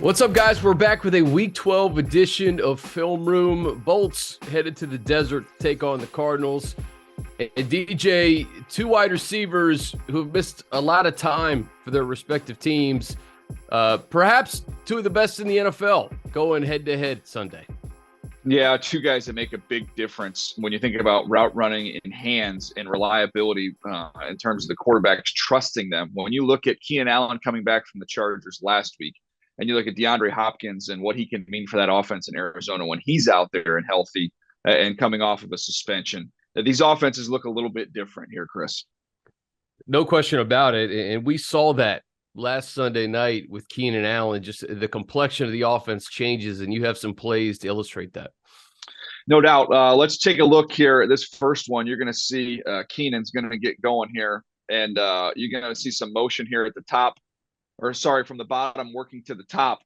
What's up, guys? We're back with a Week 12 edition of Film Room. Bolts headed to the desert to take on the Cardinals. And DJ, two wide receivers who have missed a lot of time for their respective teams. Perhaps two of the best in the NFL going head-to-head Sunday. Yeah, two guys that make a big difference when you think about route running in hands and reliability in terms of the quarterbacks trusting them. When you look at Keenan Allen coming back from the Chargers last week, and you look at DeAndre Hopkins and what he can mean for that offense in Arizona when he's out there and healthy and coming off of a suspension, these offenses look a little bit different here, Chris. No question about it. And we saw that last Sunday night with Keenan Allen. Just the complexion of the offense changes, and you have some plays to illustrate that. No doubt. Let's take a look here at this first one. You're going to see Keenan's going to get going here, and you're going to see some motion here at the top. From the bottom working to the top.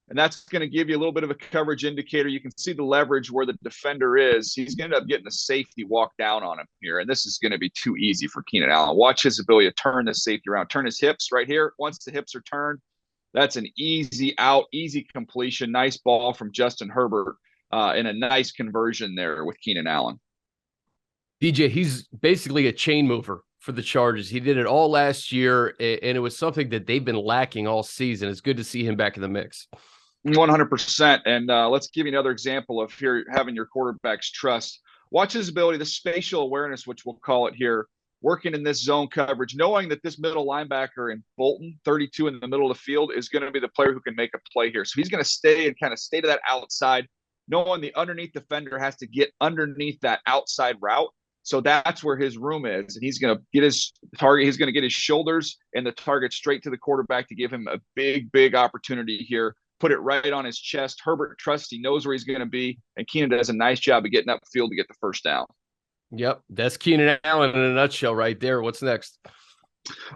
And that's going to give you a little bit of a coverage indicator. You can see the leverage where the defender is. He's going to end up getting a safety walk down on him here. And this is going to be too easy for Keenan Allen. Watch his ability to turn the safety around. Turn his hips right here. Once the hips are turned, that's an easy out, easy completion. Nice ball from Justin Herbert and a nice conversion there with Keenan Allen. DJ, he's basically a chain mover for the Chargers. He did it all last year, and it was something that they've been lacking all season. It's good to see him back in the mix. 100%. And let's give you another example of here having your quarterback's trust. Watch his ability, the spatial awareness, which we'll call it here, working in this zone coverage, knowing that this middle linebacker in Bolton, 32 in the middle of the field, is going to be the player who can make a play here. So he's going to stay to that outside, knowing the underneath defender has to get underneath that outside route. So that's where his room is. And he's going to get his target. He's going to get his shoulders and the target straight to the quarterback to give him a big, big opportunity here. Put it right on his chest. Herbert trusts. He knows where he's going to be. And Keenan does a nice job of getting upfield to get the first down. Yep. That's Keenan Allen in a nutshell right there. What's next?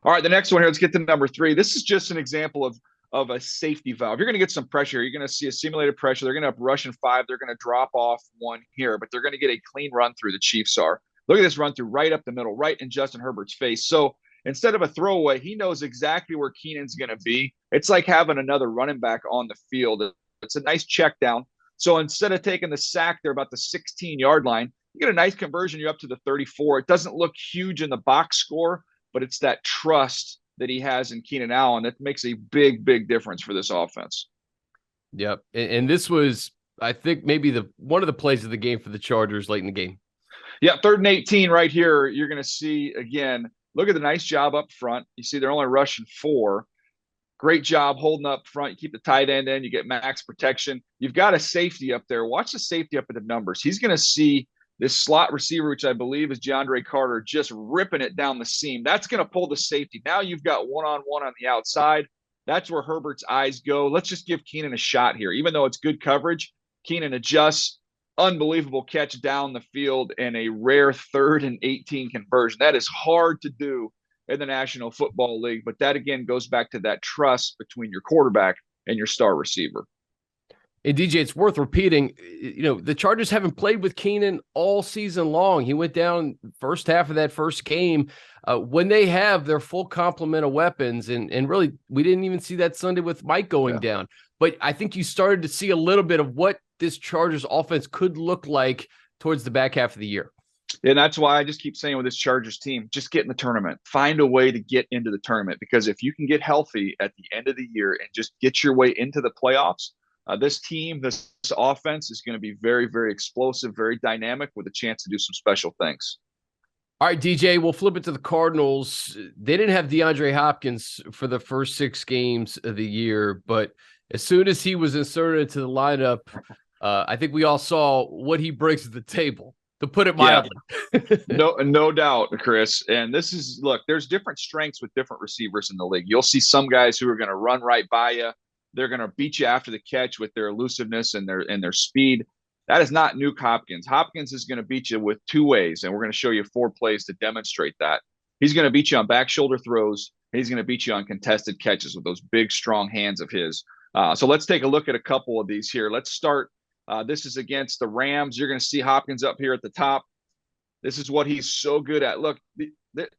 All right. The next one here, let's get to number 3. This is just an example of a safety valve. You're going to get some pressure. You're going to see a simulated pressure. They're going to up rush in 5. They're going to drop off 1 here, but they're going to get a clean run through. The Chiefs are. Look at this run through right up the middle, right in Justin Herbert's face. So instead of a throwaway, he knows exactly where Keenan's going to be. It's like having another running back on the field. It's a nice check down. So instead of taking the sack, they're about the 16-yard line. You get a nice conversion. You're up to the 34. It doesn't look huge in the box score, but it's that trust that he has in Keenan Allen that makes a big, big difference for this offense. Yep. And this was, I think, maybe one of the plays of the game for the Chargers late in the game. Yeah, 3rd and 18 right here. You're going to see, again, look at the nice job up front. You see they're only rushing 4. Great job holding up front. You keep the tight end in. You get max protection. You've got a safety up there. Watch the safety up at the numbers. He's going to see this slot receiver, which I believe is DeAndre Carter, just ripping it down the seam. That's going to pull the safety. Now you've got one-on-one on the outside. That's where Herbert's eyes go. Let's just give Keenan a shot here. Even though it's good coverage, Keenan adjusts. Unbelievable catch down the field and a rare 3rd and 18 conversion. That is hard to do in the National Football League, but that again goes back to that trust between your quarterback and your star receiver. And DJ, it's worth repeating, the Chargers haven't played with Keenan all season long. He went down first half of that first game. When they have their full complement of weapons, and really we didn't even see that Sunday with Mike going down. But I think you started to see a little bit of what this Chargers offense could look like towards the back half of the year. And that's why I just keep saying with this Chargers team, just get in the tournament. Find a way to get into the tournament, because if you can get healthy at the end of the year and just get your way into the playoffs, this team, this offense is going to be very, very explosive, very dynamic with a chance to do some special things. All right, DJ, we'll flip it to the Cardinals. They didn't have DeAndre Hopkins for the first 6 games of the year, but as soon as he was inserted into the lineup, I think we all saw what he brings to the table, to put it mildly. Yeah. No doubt, Chris. And this is, look, there's different strengths with different receivers in the league. You'll see some guys who are going to run right by you. They're going to beat you after the catch with their elusiveness and their speed. That is not Nuke Hopkins. Hopkins is going to beat you with 2 ways, and we're going to show you 4 plays to demonstrate that. He's going to beat you on back shoulder throws. And he's going to beat you on contested catches with those big, strong hands of his. So let's take a look at a couple of these here. Let's start. This is against the Rams. You're going to see Hopkins up here at the top. This is what he's so good at. Look,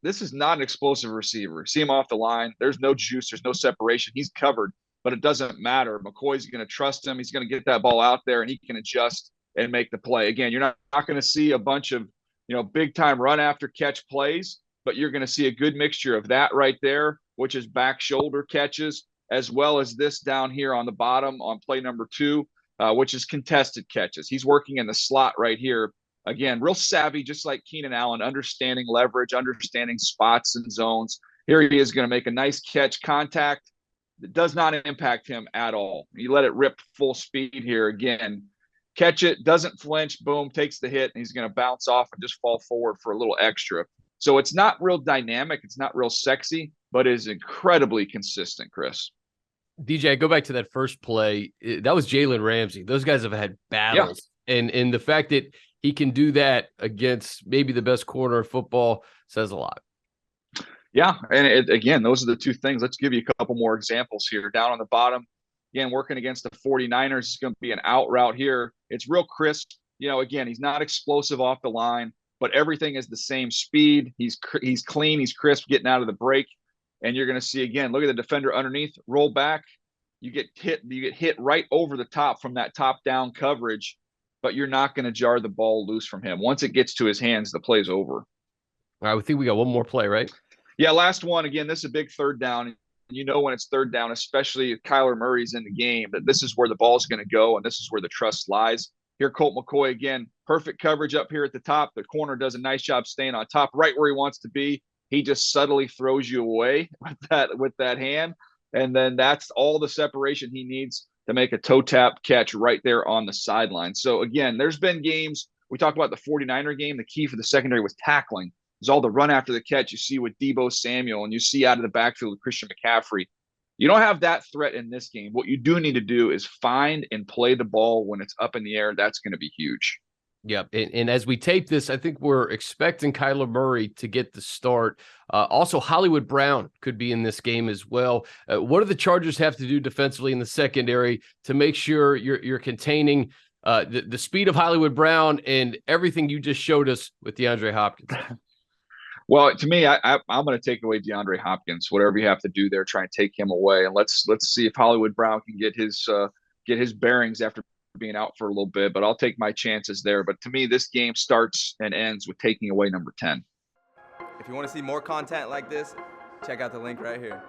this is not an explosive receiver. See him off the line. There's no juice. There's no separation. He's covered. but it doesn't matter. McCoy's going to trust him. He's going to get that ball out there, and he can adjust and make the play. Again, you're not going to see a bunch of, big time run after catch plays, but you're going to see a good mixture of that right there, which is back shoulder catches, as well as this down here on the bottom on play number 2, which is contested catches. He's working in the slot right here. Again, real savvy, just like Keenan Allen, understanding leverage, understanding spots and zones. Here he is going to make a nice catch, contact. It does not impact him at all. You let it rip full speed here again. Catch it, doesn't flinch, boom, takes the hit, and he's going to bounce off and just fall forward for a little extra. So it's not real dynamic. It's not real sexy, but it is incredibly consistent, Chris. DJ, I go back to that first play. That was Jalen Ramsey. Those guys have had battles. Yeah. And the fact that he can do that against maybe the best corner of football says a lot. Yeah, and again, those are the two things. Let's give you a couple more examples here. Down on the bottom, again, working against the 49ers, it's going to be an out route here. It's real crisp. Again, he's not explosive off the line, but everything is the same speed. He's clean, he's crisp, getting out of the break. And you're going to see, again, look at the defender underneath, roll back. You get hit right over the top from that top-down coverage, but you're not going to jar the ball loose from him. Once it gets to his hands, the play's over. All right, we think we got one more play, right? Yeah, last one. Again, this is a big third down. When it's third down, especially if Kyler Murray's in the game, that this is where the ball's going to go, and this is where the trust lies. Here, Colt McCoy, again, perfect coverage up here at the top. The corner does a nice job staying on top, right where he wants to be. He just subtly throws you away with that hand, and then that's all the separation he needs to make a toe tap catch right there on the sideline. So, again, there's been games. We talked about the 49er game. The key for the secondary was tackling. There's all the run after the catch you see with Deebo Samuel, and you see out of the backfield with Christian McCaffrey. You don't have that threat in this game. What you do need to do is find and play the ball when it's up in the air. That's going to be huge. Yeah, and as we tape this, I think we're expecting Kyler Murray to get the start. Also, Hollywood Brown could be in this game as well. What do the Chargers have to do defensively in the secondary to make sure you're containing the speed of Hollywood Brown and everything you just showed us with DeAndre Hopkins? Well, to me, I'm going to take away DeAndre Hopkins. Whatever you have to do there, try and take him away, and let's see if Hollywood Brown can get his bearings after being out for a little bit. But I'll take my chances there. But to me, this game starts and ends with taking away number 10. If you want to see more content like this, check out the link right here.